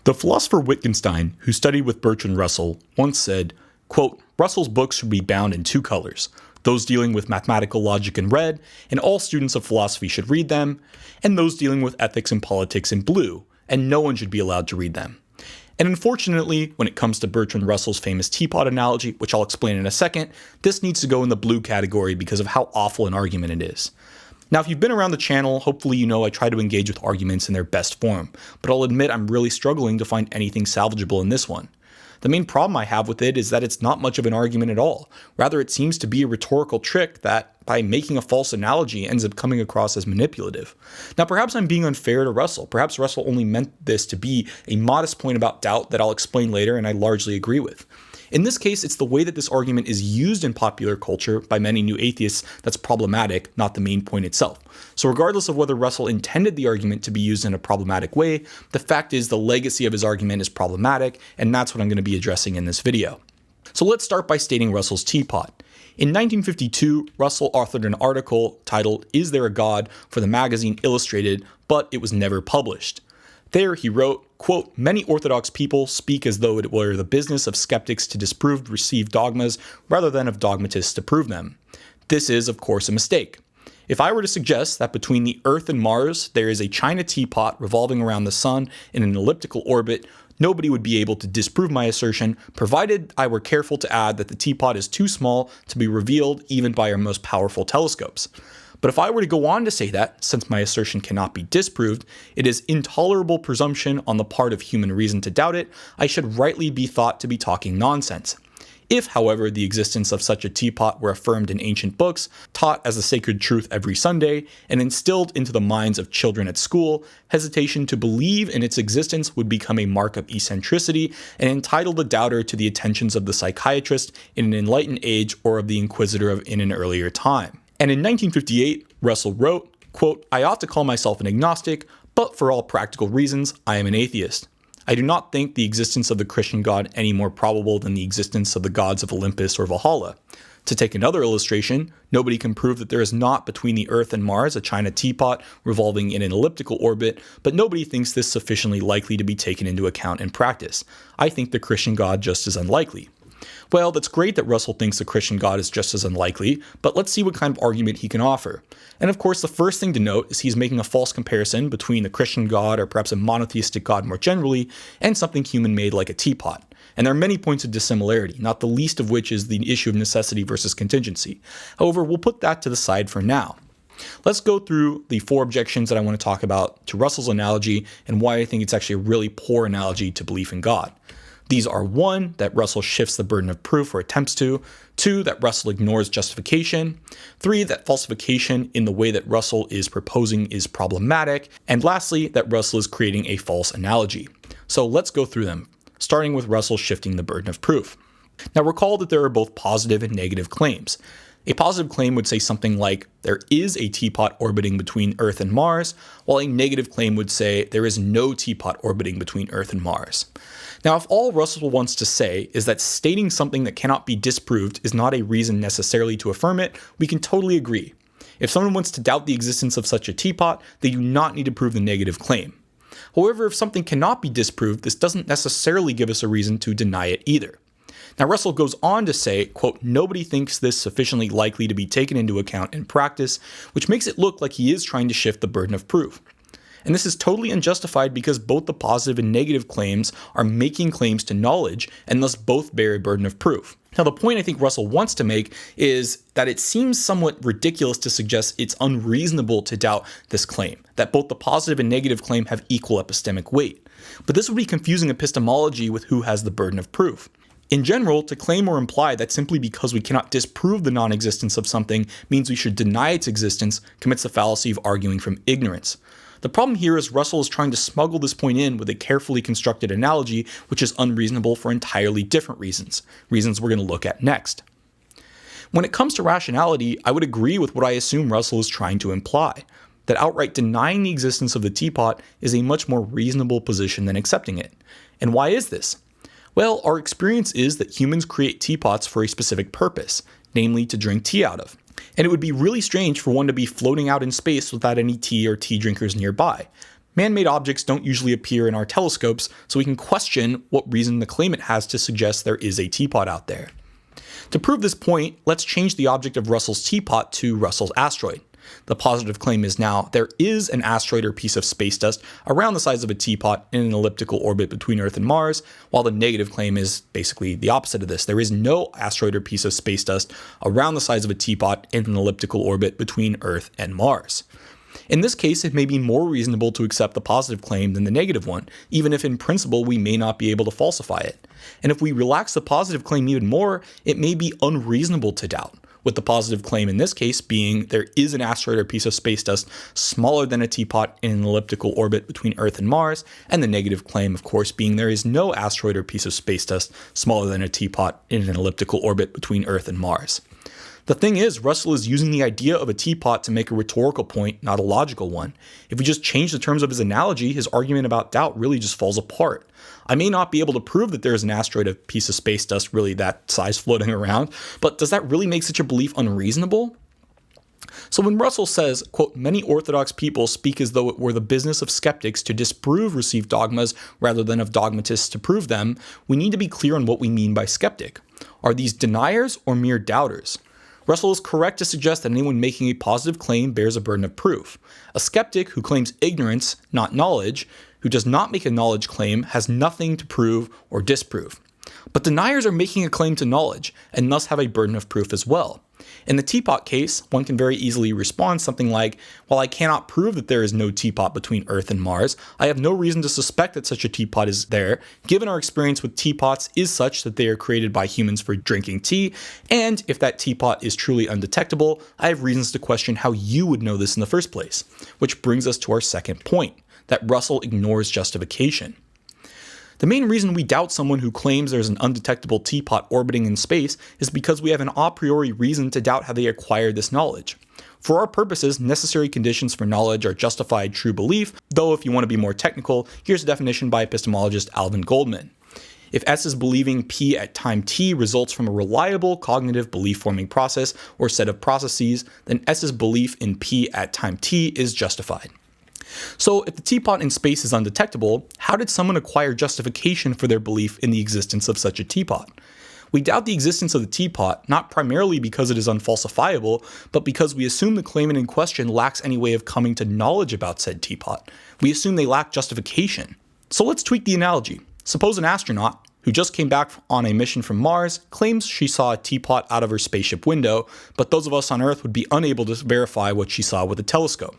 The philosopher Wittgenstein, who studied with Bertrand Russell, once said, quote, "Russell's books should be bound in two colors. Those dealing with mathematical logic in red, and all students of philosophy should read them, and those dealing with ethics and politics in blue, and no one should be allowed to read them." And unfortunately, when it comes to Bertrand Russell's famous teapot analogy, which I'll explain in a second, this needs to go in the blue category because of how awful an argument it is. Now, if you've been around the channel, hopefully you know I try to engage with arguments in their best form, but I'll admit I'm really struggling to find anything salvageable in this one. The main problem I have with it is that it's not much of an argument at all. Rather, it seems to be a rhetorical trick that, by making a false analogy, ends up coming across as manipulative. Now, perhaps I'm being unfair to Russell. Perhaps Russell only meant this to be a modest point about doubt that I'll explain later and I largely agree with. In this case, it's the way that this argument is used in popular culture by many new atheists that's problematic, not the main point itself. So regardless of whether Russell intended the argument to be used in a problematic way, the fact is the legacy of his argument is problematic, and that's what I'm going to be addressing in this video. So let's start by stating Russell's teapot. In 1952, Russell authored an article titled "Is There a God?" for the magazine Illustrated, but it was never published. There he wrote, quote, "Many orthodox people speak as though it were the business of skeptics to disprove received dogmas rather than of dogmatists to prove them. This is, of course, a mistake. If I were to suggest that between the Earth and Mars there is a china teapot revolving around the sun in an elliptical orbit, nobody would be able to disprove my assertion, provided I were careful to add that the teapot is too small to be revealed even by our most powerful telescopes. But if I were to go on to say that, since my assertion cannot be disproved, it is intolerable presumption on the part of human reason to doubt it, I should rightly be thought to be talking nonsense. If, however, the existence of such a teapot were affirmed in ancient books, taught as a sacred truth every Sunday, and instilled into the minds of children at school, hesitation to believe in its existence would become a mark of eccentricity and entitle the doubter to the attentions of the psychiatrist in an enlightened age or of the inquisitor in an earlier time." And in 1958, Russell wrote, quote, "I ought to call myself an agnostic, but for all practical reasons, I am an atheist. I do not think the existence of the Christian God any more probable than the existence of the gods of Olympus or Valhalla. To take another illustration, nobody can prove that there is not between the Earth and Mars a china teapot revolving in an elliptical orbit, but nobody thinks this sufficiently likely to be taken into account in practice. I think the Christian God just as unlikely." Well, that's great that Russell thinks the Christian God is just as unlikely, but let's see what kind of argument he can offer. And of course, the first thing to note is he's making a false comparison between the Christian God, or perhaps a monotheistic God more generally, and something human-made like a teapot. And there are many points of dissimilarity, not the least of which is the issue of necessity versus contingency. However, we'll put that to the side for now. Let's go through the 4 objections that I want to talk about to Russell's analogy and why I think it's actually a really poor analogy to belief in God. These are 1, that Russell shifts the burden of proof or attempts to, 2, that Russell ignores justification, 3, that falsification in the way that Russell is proposing is problematic, and lastly, that Russell is creating a false analogy. So let's go through them, starting with Russell shifting the burden of proof. Now recall that there are both positive and negative claims. A positive claim would say something like, there is a teapot orbiting between Earth and Mars, while a negative claim would say, there is no teapot orbiting between Earth and Mars. Now, if all Russell wants to say is that stating something that cannot be disproved is not a reason necessarily to affirm it, we can totally agree. If someone wants to doubt the existence of such a teapot, they do not need to prove the negative claim. However, if something cannot be disproved, this doesn't necessarily give us a reason to deny it either. Now, Russell goes on to say, quote, "Nobody thinks this sufficiently likely to be taken into account in practice," which makes it look like he is trying to shift the burden of proof. And this is totally unjustified because both the positive and negative claims are making claims to knowledge and thus both bear a burden of proof. Now, the point I think Russell wants to make is that it seems somewhat ridiculous to suggest it's unreasonable to doubt this claim, that both the positive and negative claim have equal epistemic weight. But this would be confusing epistemology with who has the burden of proof. In general, to claim or imply that simply because we cannot disprove the non-existence of something means we should deny its existence commits the fallacy of arguing from ignorance. The problem here is Russell is trying to smuggle this point in with a carefully constructed analogy which is unreasonable for entirely different reasons we're going to look at next. When it comes to rationality, I would agree with what I assume Russell is trying to imply, that outright denying the existence of the teapot is a much more reasonable position than accepting it. And why is this? Well, our experience is that humans create teapots for a specific purpose, namely to drink tea out of. And it would be really strange for one to be floating out in space without any tea or tea drinkers nearby. Man-made objects don't usually appear in our telescopes, so we can question what reason the claimant has to suggest there is a teapot out there. To prove this point, let's change the object of Russell's teapot to Russell's asteroid. The positive claim is now there is an asteroid or piece of space dust around the size of a teapot in an elliptical orbit between Earth and Mars, while the negative claim is basically the opposite of this. There is no asteroid or piece of space dust around the size of a teapot in an elliptical orbit between Earth and Mars. In this case, it may be more reasonable to accept the positive claim than the negative one, even if in principle we may not be able to falsify it. And if we relax the positive claim even more, it may be unreasonable to doubt, with the positive claim in this case being there is an asteroid or piece of space dust smaller than a teapot in an elliptical orbit between Earth and Mars, and the negative claim, of course, being there is no asteroid or piece of space dust smaller than a teapot in an elliptical orbit between Earth and Mars. The thing is, Russell is using the idea of a teapot to make a rhetorical point, not a logical one. If we just change the terms of his analogy, his argument about doubt really just falls apart. I may not be able to prove that there is an asteroid or piece of space dust really that size floating around, but does that really make such a belief unreasonable? So when Russell says, quote, many orthodox people speak as though it were the business of skeptics to disprove received dogmas rather than of dogmatists to prove them, we need to be clear on what we mean by skeptic. Are these deniers or mere doubters? Russell is correct to suggest that anyone making a positive claim bears a burden of proof. A skeptic who claims ignorance, not knowledge, who does not make a knowledge claim, has nothing to prove or disprove. But deniers are making a claim to knowledge, and thus have a burden of proof as well. In the teapot case, one can very easily respond something like, while I cannot prove that there is no teapot between Earth and Mars, I have no reason to suspect that such a teapot is there, given our experience with teapots is such that they are created by humans for drinking tea, and if that teapot is truly undetectable, I have reasons to question how you would know this in the first place. Which brings us to our second point, that Russell ignores justification. The main reason we doubt someone who claims there's an undetectable teapot orbiting in space is because we have an a priori reason to doubt how they acquired this knowledge. For our purposes, necessary conditions for knowledge are justified true belief, though if you want to be more technical, here's a definition by epistemologist Alvin Goldman. If S is believing P at time t results from a reliable cognitive belief-forming process or set of processes, then S's belief in P at time t is justified. So if the teapot in space is undetectable, how did someone acquire justification for their belief in the existence of such a teapot? We doubt the existence of the teapot, not primarily because it is unfalsifiable, but because we assume the claimant in question lacks any way of coming to knowledge about said teapot. We assume they lack justification. So let's tweak the analogy. Suppose an astronaut, who just came back on a mission from Mars, claims she saw a teapot out of her spaceship window, but those of us on Earth would be unable to verify what she saw with a telescope.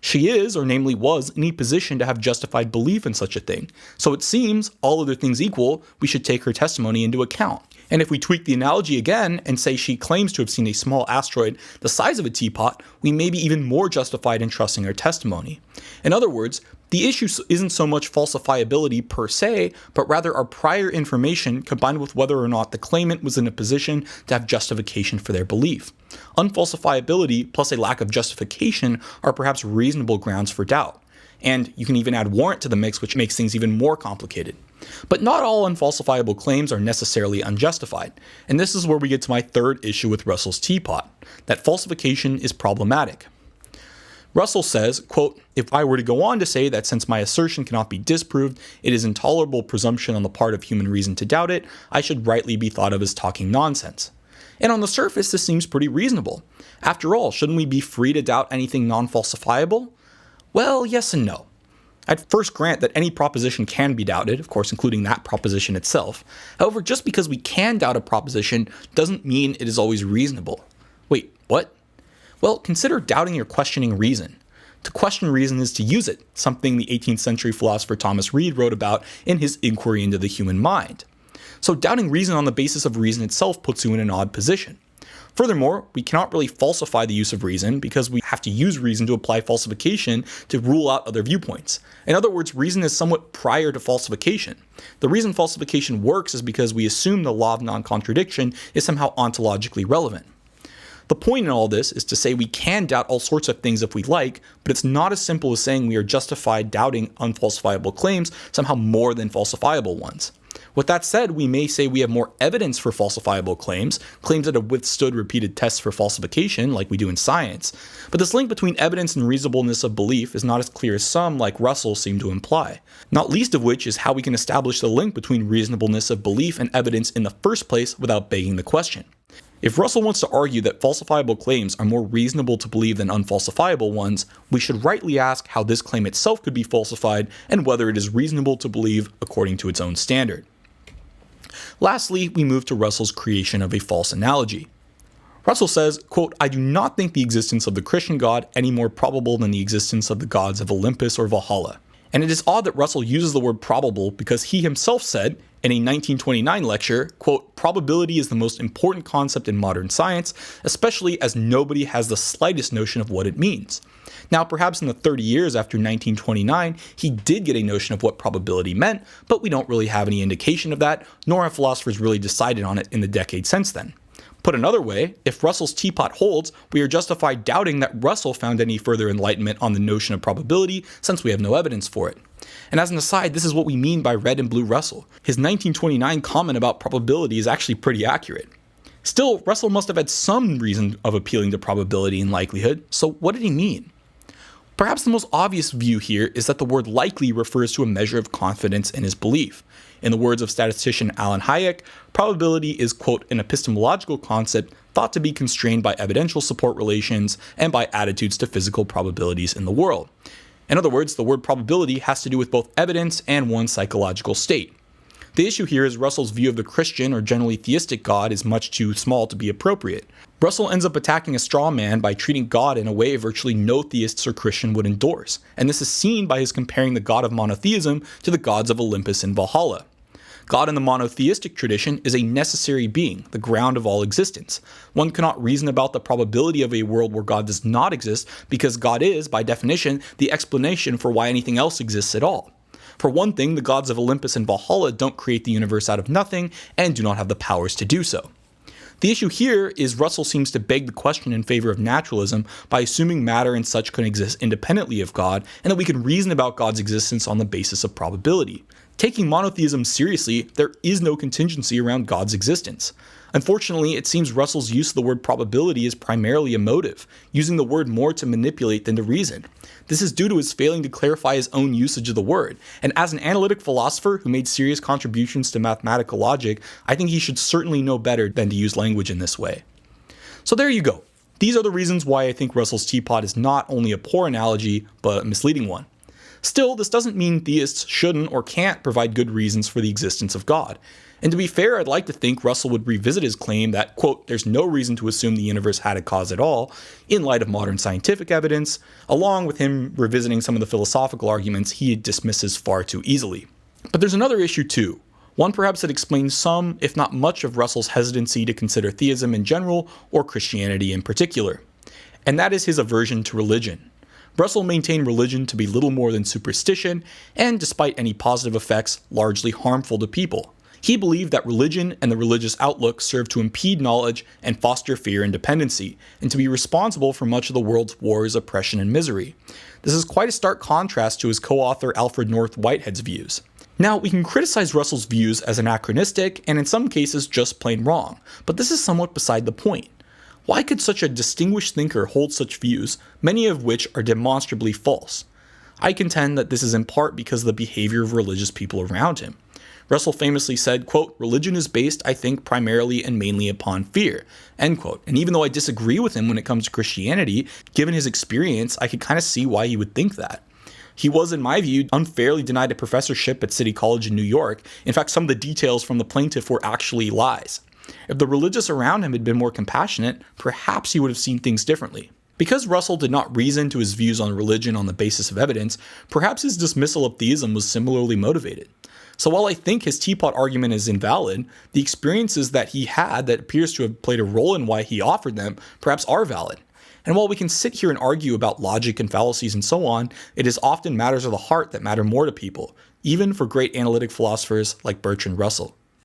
She is, or namely was, in a position to have justified belief in such a thing, so it seems, all other things equal, we should take her testimony into account. And if we tweak the analogy again and say she claims to have seen a small asteroid the size of a teapot, we may be even more justified in trusting her testimony. In other words, the issue isn't so much falsifiability per se, but rather our prior information combined with whether or not the claimant was in a position to have justification for their belief. Unfalsifiability plus a lack of justification are perhaps reasonable grounds for doubt. And you can even add warrant to the mix, which makes things even more complicated. But not all unfalsifiable claims are necessarily unjustified. And this is where we get to my third issue with Russell's teapot, that falsification is problematic. Russell says, quote, if I were to go on to say that since my assertion cannot be disproved, it is intolerable presumption on the part of human reason to doubt it, I should rightly be thought of as talking nonsense. And on the surface, this seems pretty reasonable. After all, shouldn't we be free to doubt anything non-falsifiable? Well, yes and no. I'd first grant that any proposition can be doubted, of course, including that proposition itself. However, just because we can doubt a proposition doesn't mean it is always reasonable. Wait, what? Well, consider doubting or questioning reason. To question reason is to use it, something the 18th century philosopher Thomas Reid wrote about in his Inquiry into the Human Mind. So doubting reason on the basis of reason itself puts you in an odd position. Furthermore, we cannot really falsify the use of reason because we have to use reason to apply falsification to rule out other viewpoints. In other words, reason is somewhat prior to falsification. The reason falsification works is because we assume the law of non-contradiction is somehow ontologically relevant. The point in all this is to say we can doubt all sorts of things if we like, but it's not as simple as saying we are justified doubting unfalsifiable claims somehow more than falsifiable ones. With that said, we may say we have more evidence for falsifiable claims that have withstood repeated tests for falsification, like we do in science. But this link between evidence and reasonableness of belief is not as clear as some, like Russell, seem to imply. Not least of which is how we can establish the link between reasonableness of belief and evidence in the first place without begging the question. If Russell wants to argue that falsifiable claims are more reasonable to believe than unfalsifiable ones, we should rightly ask how this claim itself could be falsified and whether it is reasonable to believe according to its own standard. Lastly, we move to Russell's creation of a false analogy. Russell says, quote, "I do not think the existence of the Christian God any more probable than the existence of the gods of Olympus or Valhalla." And it is odd that Russell uses the word probable because he himself said in a 1929 lecture, quote, "Probability is the most important concept in modern science, especially as nobody has the slightest notion of what it means." Now, perhaps in the 30 years after 1929, he did get a notion of what probability meant, but we don't really have any indication of that, nor have philosophers really decided on it in the decade since then. Put another way, if Russell's teapot holds, we are justified doubting that Russell found any further enlightenment on the notion of probability since we have no evidence for it. And as an aside, this is what we mean by red and blue Russell. His 1929 comment about probability is actually pretty accurate. Still, Russell must have had some reason of appealing to probability and likelihood, so what did he mean? Perhaps the most obvious view here is that the word likely refers to a measure of confidence in his belief. In the words of statistician Alan Hayek, probability is, quote, "an epistemological concept thought to be constrained by evidential support relations and by attitudes to physical probabilities in the world." In other words, the word probability has to do with both evidence and one's psychological state. The issue here is Russell's view of the Christian or generally theistic God is much too small to be appropriate. Russell ends up attacking a straw man by treating God in a way virtually no theists or Christian would endorse, and this is seen by his comparing the God of monotheism to the gods of Olympus and Valhalla. God in the monotheistic tradition is a necessary being, the ground of all existence. One cannot reason about the probability of a world where God does not exist because God is, by definition, the explanation for why anything else exists at all. For one thing, the gods of Olympus and Valhalla don't create the universe out of nothing and do not have the powers to do so. The issue here is Russell seems to beg the question in favor of naturalism by assuming matter and such can exist independently of God and that we can reason about God's existence on the basis of probability. Taking monotheism seriously, there is no contingency around God's existence. Unfortunately, it seems Russell's use of the word probability is primarily emotive, using the word more to manipulate than to reason. This is due to his failing to clarify his own usage of the word, and as an analytic philosopher who made serious contributions to mathematical logic, I think he should certainly know better than to use language in this way. So there you go. These are the reasons why I think Russell's teapot is not only a poor analogy, but a misleading one. Still, this doesn't mean theists shouldn't or can't provide good reasons for the existence of God. And to be fair, I'd like to think Russell would revisit his claim that, quote, "there's no reason to assume the universe had a cause at all," in light of modern scientific evidence, along with him revisiting some of the philosophical arguments he dismisses far too easily. But there's another issue too, one perhaps that explains some, if not much, of Russell's hesitancy to consider theism in general or Christianity in particular. And that is his aversion to religion. Russell maintained religion to be little more than superstition, and despite any positive effects, largely harmful to people. He believed that religion and the religious outlook served to impede knowledge and foster fear and dependency, and to be responsible for much of the world's wars, oppression, and misery. This is quite a stark contrast to his co-author Alfred North Whitehead's views. Now, we can criticize Russell's views as anachronistic, and in some cases just plain wrong, but this is somewhat beside the point. Why could such a distinguished thinker hold such views, many of which are demonstrably false? I contend that this is in part because of the behavior of religious people around him. Russell famously said, quote, "religion is based, I think, primarily and mainly upon fear," end quote. And even though I disagree with him when it comes to Christianity, given his experience, I could kind of see why he would think that. He was, in my view, unfairly denied a professorship at City College in New York. In fact, some of the details from the plaintiff were actually lies. If the religious around him had been more compassionate, perhaps he would have seen things differently. Because Russell did not reason to his views on religion on the basis of evidence, perhaps his dismissal of theism was similarly motivated. So while I think his teapot argument is invalid, the experiences that he had that appears to have played a role in why he offered them perhaps are valid. And while we can sit here and argue about logic and fallacies and so on, it is often matters of the heart that matter more to people, even for great analytic philosophers like Bertrand Russell.